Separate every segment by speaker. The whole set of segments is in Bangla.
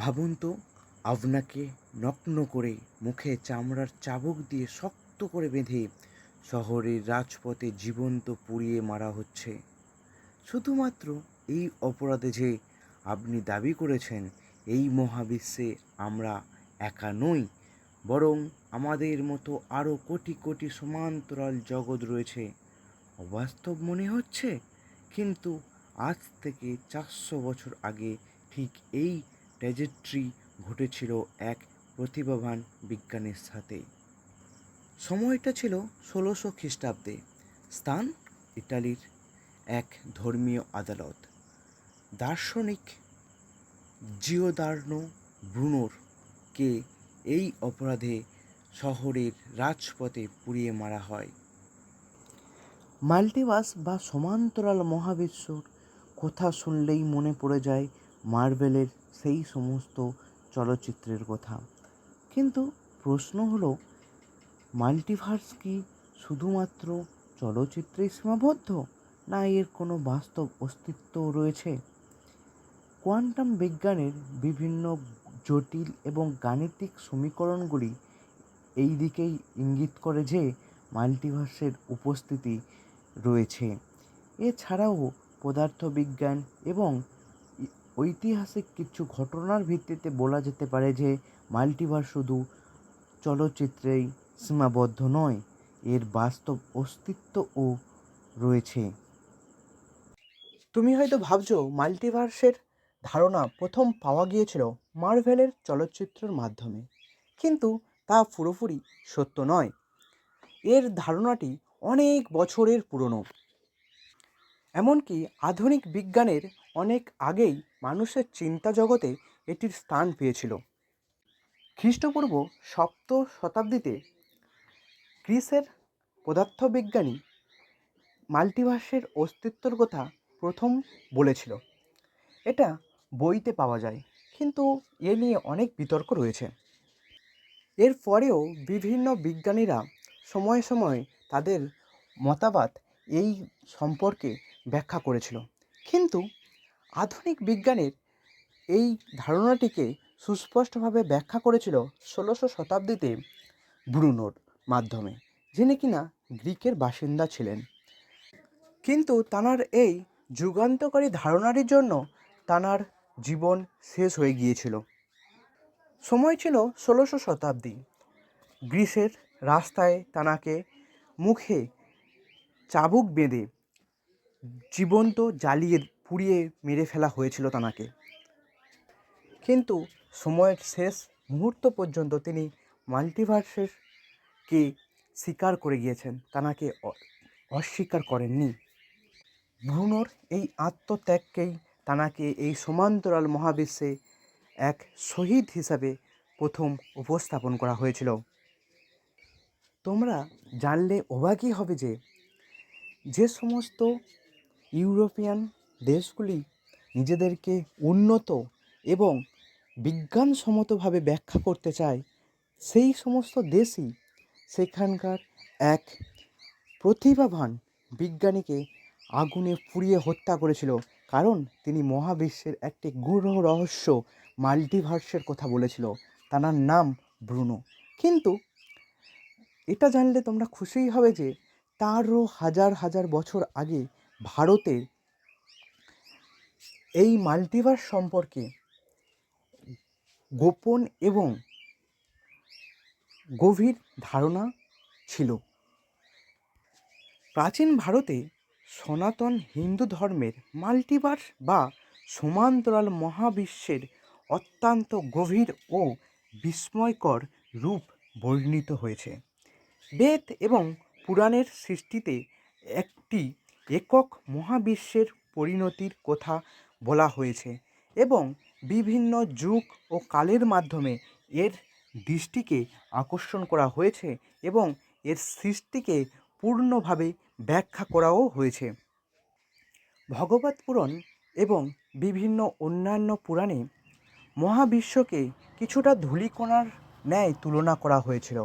Speaker 1: ভাবুন তো, আপনাকে নগ্ন করে মুখে চামড়ার চাবুক দিয়ে শক্ত করে বেঁধে শহরের রাজপথে জীবন্ত পুড়িয়ে মারা হচ্ছে শুধুমাত্র এই অপরাধে যে আপনি দাবি করেছেন এই মহাবিশ্বে আমরা একা নই, বরং আমাদের মতো আরও কোটি কোটি সমান্তরাল জগৎ রয়েছে। অবাস্তব মনে হচ্ছে, কিন্তু আজ থেকে 400 বছর আগে ঠিক এই ট্র্যাজেডি ঘটেছিল এক প্রতিভাবান বিজ্ঞানীর সাথে। সময়টা ছিল 1600 খ্রিস্টাব্দে। স্থান ইটালির এক ধর্মীয় আদালত। দার্শনিক জিওদার্নো ব্রুনোর কে এই অপরাধে শহরের রাজপথে পুড়িয়ে মারা হয়। মাল্টিভার্স বা সমান্তরাল মহাবিশ্বর কথা শুনলেই মনে পড়ে যায় মার্ভেলের সেই সমস্ত চলচ্চিত্রের কথা। কিন্তু প্রশ্ন হলো, মাল্টিভার্স কি শুধুমাত্র চলচ্চিত্রেই সীমাবদ্ধ, না এর কোনো বাস্তব অস্তিত্বও রয়েছে? কোয়ান্টাম বিজ্ঞানের বিভিন্ন জটিল এবং গাণিতিক সমীকরণগুলি এই দিকেই ইঙ্গিত করে যে মাল্টিভার্সের উপস্থিতি রয়েছে। এছাড়াও পদার্থবিজ্ঞান এবং ঐতিহাসিক কিছু ঘটনার ভিত্তিতে বলা যেতে পারে যে মাল্টিভার্স শুধু চলচ্চিত্রেই সীমাবদ্ধ নয়, এর বাস্তব অস্তিত্বও রয়েছে। তুমি হয়তো ভাবছো মাল্টিভার্সের ধারণা প্রথম পাওয়া গিয়েছিল মার্ভেলের চলচ্চিত্রের মাধ্যমে, কিন্তু তা পুরোপুরি সত্য নয়। এর ধারণাটি অনেক বছরের পুরনো। এমনকি আধুনিক বিজ্ঞানের অনেক আগেই মানুষের চিন্তা জগতে এটির স্থান পেয়েছিল। খ্রিস্টপূর্ব 7ম শতাব্দীতে গ্রিসের পদার্থবিজ্ঞানী মাল্টিভার্সের অস্তিত্বের কথা প্রথম বলেছিল। এটা বইতে পাওয়া যায়, কিন্তু এ নিয়ে অনেক বিতর্ক রয়েছে। এর পরেও বিভিন্ন বিজ্ঞানীরা সময়ে সময়ে তাদের মতামত এই সম্পর্কে ব্যাখ্যা করেছিল, কিন্তু আধুনিক বিজ্ঞানের এই ধারণাটিকে সুস্পষ্টভাবে ব্যাখ্যা করেছিল 16শ শতাব্দীতে ব্রুনোর মাধ্যমে, যিনি কিনা গ্রিকের বাসিন্দা ছিলেন। কিন্তু তাঁর এই যুগান্তকারী ধারণাটির জন্য তাঁর জীবন শেষ হয়ে গিয়েছিল। সময় ছিল 16শ শতাব্দী। গ্রিসের রাস্তায় তাঁকে মুখে চাবুক বেঁধে জীবন্ত জ্বালিয়ে পুড়িয়ে মেরে ফেলা হয়েছিল তাঁকে। কিন্তু সময়ের শেষ মুহূর্ত পর্যন্ত তিনি মাল্টিভার্সকে স্বীকার করে গিয়েছেন, তাঁকে অস্বীকার করেননি। ব্রুনোর এই আত্মত্যাগকেই তাঁকে এই সমান্তরাল মহাবিশ্বে এক শহীদ হিসাবে প্রথম উপস্থাপন করা হয়েছিল। তোমরা জানলে অবাকই হবে যে যে সমস্ত ইউরোপিয়ান দেশগুলি নিজেদেরকে উন্নত এবং বিজ্ঞানসম্মতভাবে ব্যাখ্যা করতে চায়, সেই সমস্ত দেশই সেখানকার এক প্রতিভাবান বিজ্ঞানীকে আগুনে পুড়িয়ে হত্যা করেছিল, কারণ তিনি মহাবিশ্বের একটি গূঢ় রহস্য মাল্টিভার্সের কথা বলেছিল। তার নাম ব্রুনো। কিন্তু এটা জানলে তোমরা খুশিই হবে যে তারও হাজার হাজার বছর আগে ভারতে এই মাল্টিভার্স সম্পর্কে গোপন এবং গভীর ধারণা ছিল। প্রাচীন ভারতে সনাতন হিন্দু ধর্মের মাল্টিভার্স বা সমান্তরাল মহাবিশ্বের অত্যন্ত গভীর ও বিস্ময়কর রূপ বর্ণিত হয়েছে। বেদ এবং পুরাণের সৃষ্টিতে একটি একক মহাবিশ্বের পরিণতির কথা বলা হয়েছে এবং বিভিন্ন যুগ ও কালের মাধ্যমে এর দৃষ্টিকে আকর্ষণ করা হয়েছে এবং এর সৃষ্টিকে পূর্ণভাবে ব্যাখ্যা করাও হয়েছে। ভগবত পুরাণ এবং বিভিন্ন অন্যান্য পুরাণে মহাবিশ্বকে কিছুটা ধূলিকণার ন্যায় তুলনা করা হয়েছিল।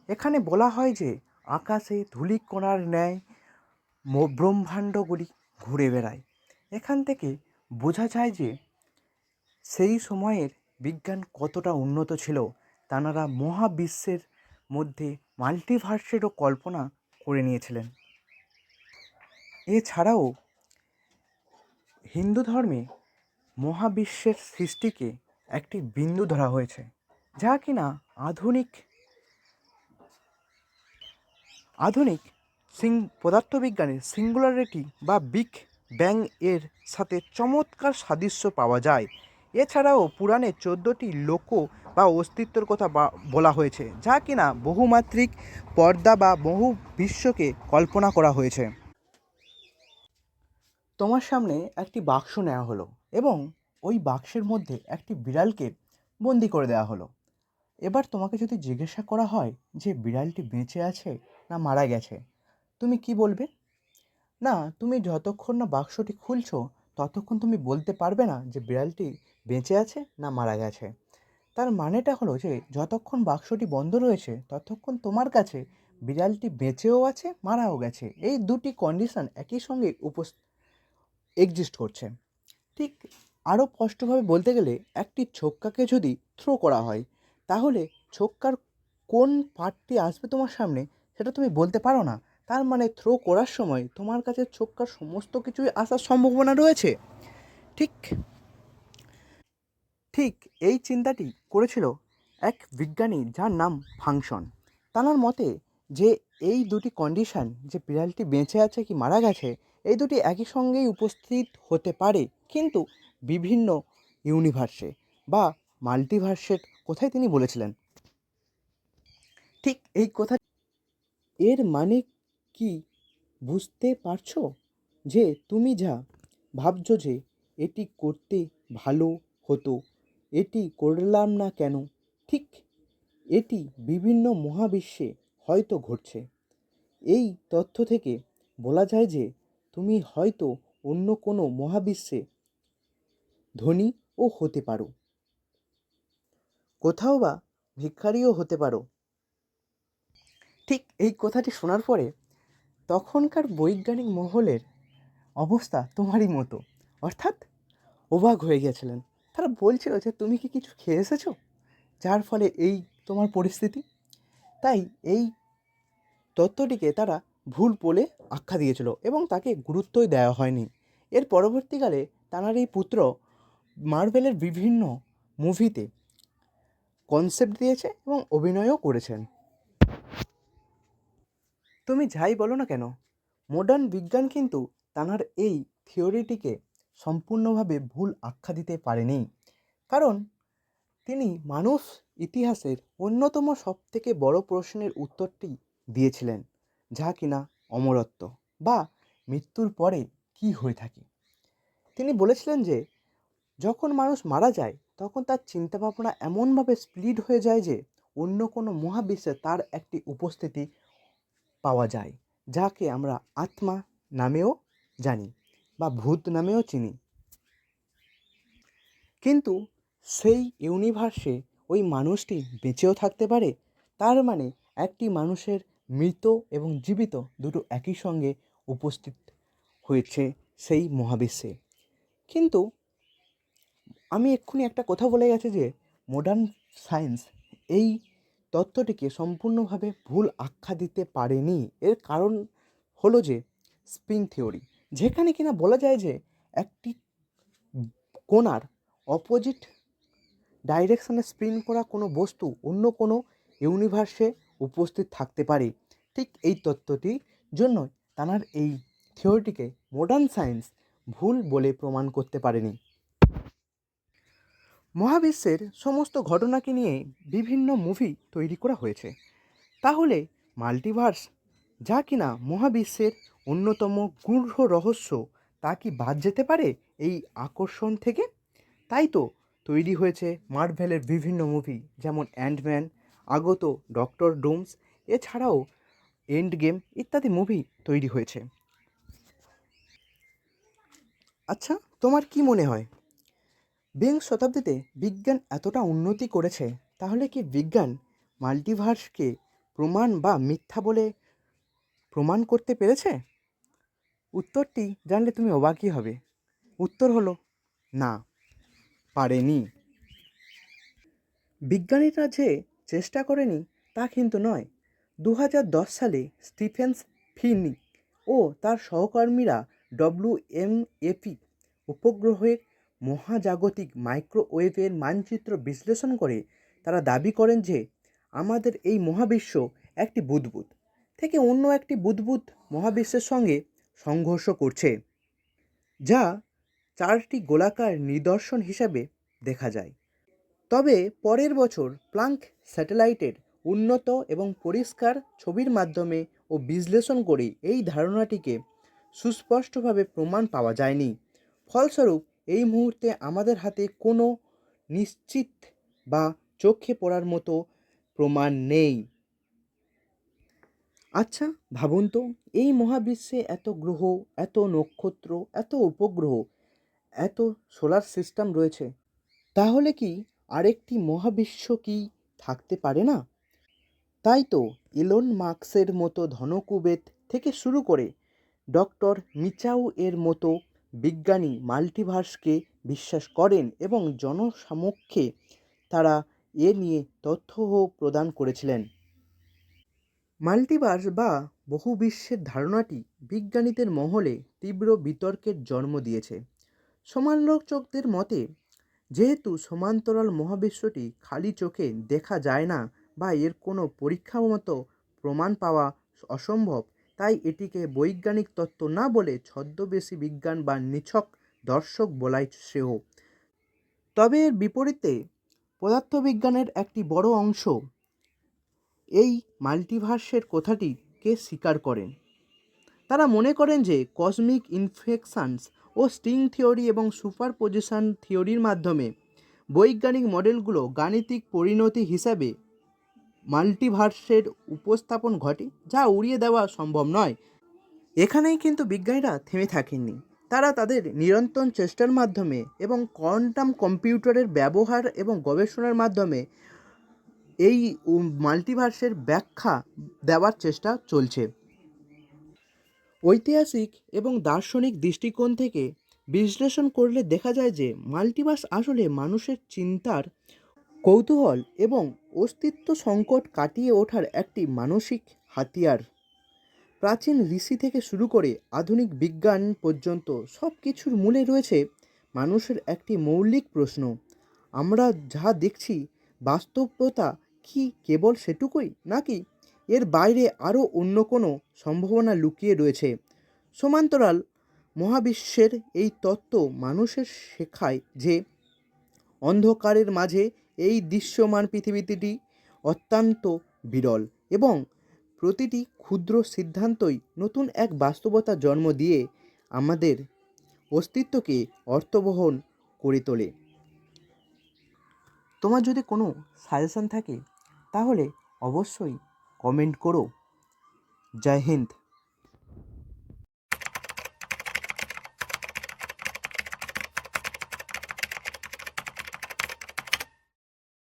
Speaker 1: এখানে বলা হয় যে আকাশে ধূলিকণার ন্যায় ব্রহ্মাণ্ডগুলি ঘুরে বেড়ায়। এখান থেকে বোঝা যায় যে সেই সময়ের বিজ্ঞান কতটা উন্নত ছিল, তাঁরা মহাবিশ্বের মধ্যে মাল্টিভার্সেরও কল্পনা করে নিয়েছিলেন। এছাড়াও হিন্দু ধর্মে মহাবিশ্বের সৃষ্টিকে একটি বিন্দু ধরা হয়েছে, যা কিনা আধুনিক আধুনিক পদার্থবিজ্ঞানের সিঙ্গুলারিটি বা বিগ ব্যাং এর সাথে চমৎকার সাদৃশ্য পাওয়া যায়। এছাড়াও পুরাণে 14টি লোক বা অস্তিত্বের কথা বলা হয়েছে, যা কিনা বহুমাত্রিক পর্দা বা বহু বিশ্বকে কল্পনা করা হয়েছে। তোমার সামনে একটি বাক্স নেওয়া হলো এবং ওই বাক্সের মধ্যে একটি বিড়ালকে বন্দি করে দেওয়া হলো। এবার তোমাকে যদি জিজ্ঞাসা করা হয় যে বিড়ালটি বেঁচে আছে না মারা গেছে, তুমি কি বলবে? না, তুমি যতক্ষণ না বাক্সটি খুলছো ততক্ষণ তুমি বলতে পারবে না যে বিড়ালটি বেঁচে আছে না মারা গেছে। তার মানেটা হলো যে যতক্ষণ বাক্সটি বন্ধ রয়েছে ততক্ষণ তোমার কাছে বিড়ালটি বেঁচেও আছে, মারাও গেছে, এই দুটি কন্ডিশন একই সঙ্গে এক্সিস্ট করছে। ঠিক আরও স্পষ্টভাবে বলতে গেলে একটি ছোক্কাকে যদি থ্রো করা হয়, তাহলে ছোক্কার কোন পার্টটি আসবে তোমার সামনে সেটা তুমি বলতে পারো না। তার মানে থ্রো করার সময় তোমার কাছে ছোক্কার সমস্ত কিছুই আসার সম্ভাবনা রয়েছে। ঠিক ঠিক এই চিন্তাটি করেছিল এক বিজ্ঞানী যার নাম ফাংশন। তাঁর মতে যে এই দুটি কন্ডিশন, যে বিড়ালটি বেঁচে আছে কি মারা গেছে, এই দুটি একই সঙ্গেই উপস্থিত হতে পারে, কিন্তু বিভিন্ন ইউনিভার্সে বা মাল্টিভার্সের কথাই তিনি বলেছিলেন। ঠিক এই কথা এর মানে কি বুঝতে পারছো? যে তুমি যা ভাবছো যে এটি করতে ভালো হতো, এটি করলাম না কেন, ঠিক এটি বিভিন্ন মহাবিশ্বে হয়তো ঘটছে। এই তথ্য থেকে বলা যায় যে তুমি হয়তো অন্য কোনো মহাবিশ্বে ধনীও হতে পারো, কোথাও বা ভিখারিও হতে পারো। ঠিক এই কথাটি শোনার পরে তখনকার বৈজ্ঞানিক মহলের অবস্থা তোমারই মতো, অর্থাৎ অবাক হয়ে গেছিলেন। তারা বলছিল যে তুমি কি কিছু খেয়ে এসেছো যার ফলে এই তোমার পরিস্থিতি? তাই এই তত্ত্বটিকে তারা ভুল বলে আখ্যা দিয়েছিল এবং তাকে গুরুত্বই দেওয়া হয়নি। এর পরবর্তীকালে তাঁর এই পুত্র মার্ভেলের বিভিন্ন মুভিতে কনসেপ্ট দিয়েছে এবং অভিনয়ও করেছেন। তুমি যাই বলো না কেন, মডার্ন বিজ্ঞান কিন্তু তাঁর এই থিওরিটিকে সম্পূর্ণভাবে ভুল আখ্যা দিতে পারেনি। কারণ তিনি মানুষ ইতিহাসের অন্যতম সবথেকে বড় প্রশ্নের উত্তরটি দিয়েছিলেন, যা কিনা অমরত্ব বা মৃত্যুর পরে কি হয়ে থাকে। তিনি বলেছিলেন যে যখন মানুষ মারা যায় তখন তার চিন্তাভাবনা এমনভাবে স্প্লিট হয়ে যায় যে অন্য কোনো মহাবিশ্বে তার একটি উপস্থিতি পাওয়া যায়, যাকে আমরা আত্মা নামেও জানি বা ভূত নামেও চিনি। কিন্তু সেই ইউনিভার্সে ওই মানুষটি বেঁচেও থাকতে পারে। তার মানে একটি মানুষের মৃত এবং জীবিত দুটো একই সঙ্গে উপস্থিত হয়েছে সেই মহাবিশ্বে। কিন্তু আমি এক্ষুনি একটা কথা বলে গেছি যে মডার্ন সায়েন্স এই তত্ত্বটিকে সম্পূর্ণভাবে ভুল আখ্যা দিতে পারেনি। এর কারণ হলো যে স্প্রিং থিওরি, যেখানে কিনা বলা যায় যে একটি কণার অপোজিট ডাইরেকশনে স্পিন করা কোনো বস্তু অন্য কোনো ইউনিভার্সে উপস্থিত থাকতে পারে। ঠিক এই তত্ত্বটির জন্য তাঁর এই থিওরিটিকে মডার্ন সায়েন্স ভুল বলে প্রমাণ করতে পারেনি। মহাবিশ্বের সমস্ত ঘটনাকে নিয়ে বিভিন্ন মুভি তৈরি করা হয়েছে। তাহলে মাল্টিভার্স, যা কিনা মহাবিশ্বের অন্যতম গূঢ় রহস্য, তা কি বাদ যেতে পারে এই আকর্ষণ থেকে? তাই তো তৈরি হয়েছে মার্ভেলের বিভিন্ন মুভি, যেমন অ্যান্টম্যান, আগত ডক্টর ডুমস, এছাড়াও এন্ড গেম ইত্যাদি মুভি তৈরি হয়েছে। আচ্ছা, তোমার কি মনে হয় বিংশ শতাব্দীতে বিজ্ঞান এতটা উন্নতি করেছে, তাহলে কি বিজ্ঞান মাল্টিভার্সকে প্রমাণ বা মিথ্যা বলে প্রমাণ করতে পেরেছে? উত্তরটি জানলে তুমি অবাকই হবে। উত্তর হলো না, পারেনি। বিজ্ঞানীরা যে চেষ্টা করেনি তা কিন্তু নয়। 2010 সালে স্টিফেন ফিনি ও তার সহকর্মীরা WMAP উপগ্রহের মহাজাগতিক মাইক্রোওয়েভের মানচিত্র বিশ্লেষণ করে তারা দাবি করেন যে আমাদের এই মহাবিশ্ব একটি বুদবুদ থেকে অন্য একটি বুদবুদ মহাবিশ্বের সঙ্গে সংঘর্ষ করছে, যা 4টি গোলাকার নিদর্শন হিসাবে দেখা যায়। তবে পরের বছর প্লাঙ্ক স্যাটেলাইটের উন্নত এবং পরিষ্কার ছবির মাধ্যমে ও বিশ্লেষণ করে এই ধারণাটিকে সুস্পষ্টভাবে প্রমাণ পাওয়া যায়নি। ফলস্বরূপ এই মুহূর্তে আমাদের হাতে কোনো নিশ্চিত বা চোখে পড়ার মতো প্রমাণ নেই। আচ্ছা ভাবুন তো, এই মহাবিশ্বে এত গ্রহ, এত নক্ষত্র, এত উপগ্রহ, এত সোলার সিস্টেম রয়েছে, তাহলে কি আরেকটি মহাবিশ্ব কি থাকতে পারে না? তাই তো ইলন মাস্কের মতো ধনকুবের থেকে শুরু করে ডক্টর মিচাউ এর মতো বিজ্ঞানী মাল্টিভার্সকে বিশ্বাস করেন এবং জনসমক্ষে তারা এ নিয়ে তথ্যও প্রদান করেছিলেন। মাল্টিভার্স বা বহুবিশ্বের ধারণাটি বিজ্ঞানীদের মহলে তীব্র বিতর্কের জন্ম দিয়েছে। সমালোচকদের মতে, যেহেতু সমান্তরাল মহাবিশ্বটি খালি চোখে দেখা যায় না বা এর কোনো পরীক্ষামতো প্রমাণ পাওয়া অসম্ভব, তাই এটিকে বৈজ্ঞানিক তত্ত্ব না বলে ছদ্মবেশী বিজ্ঞান বা নিছক দর্শক বলাই শ্রেয়। তবে এর বিপরীতে পদার্থবিজ্ঞানের একটি বড় অংশ এই মাল্টিভার্সের কথাটিকে স্বীকার করেন। তারা মনে করেন যে কসমিক ইনফেকশনস ও স্ট্রিং থিওরি এবং সুপারপজিশন থিওরির মাধ্যমে বৈজ্ঞানিক মডেলগুলো গাণিতিক পরিণতি হিসাবে মাল্টিভার্সের উপস্থাপন ঘটে, যা উড়িয়ে দেওয়া সম্ভব নয়। এখানেই কিন্তু বিজ্ঞানীরা থেমে থাকেননি। তারা তাদের নিরন্তর চেষ্টার মাধ্যমে এবং কোয়ান্টাম কম্পিউটারের ব্যবহার এবং গবেষণার মাধ্যমে এই মাল্টিভার্সের ব্যাখ্যা দেওয়ার চেষ্টা চলছে। ঐতিহাসিক এবং দার্শনিক দৃষ্টিকোণ থেকে বিশ্লেষণ করলে দেখা যায় যে মাল্টিভার্স আসলে মানুষের চিন্তার, কৌতূহল এবং অস্তিত্ব সংকট কাটিয়ে ওঠার একটি মানসিক হাতিয়ার। প্রাচীন ঋষি থেকে শুরু করে আধুনিক বিজ্ঞান পর্যন্ত সব কিছুর মূলে রয়েছে মানুষের একটি মৌলিক প্রশ্ন: আমরা যা দেখছি বাস্তবতা কি কেবল সেটুকুই, নাকি এর বাইরে আরও অন্য কোনো সম্ভাবনা লুকিয়ে রয়েছে? সমান্তরাল মহাবিশ্বের এই তত্ত্ব মানুষের শেখায় যে অন্ধকারের মাঝে এই দৃশ্যমান পৃথিবীটি অত্যন্ত বিরল এবং প্রতিটি ক্ষুদ্র সিদ্ধান্তই নতুন এক বাস্তবতার জন্ম দিয়ে আমাদের অস্তিত্বকে অর্থবহন করে তোলে। তোমার যদি কোনো সাজেশন থাকে তাহলে অবশ্যই কমেন্ট করো। জয় হিন্দ।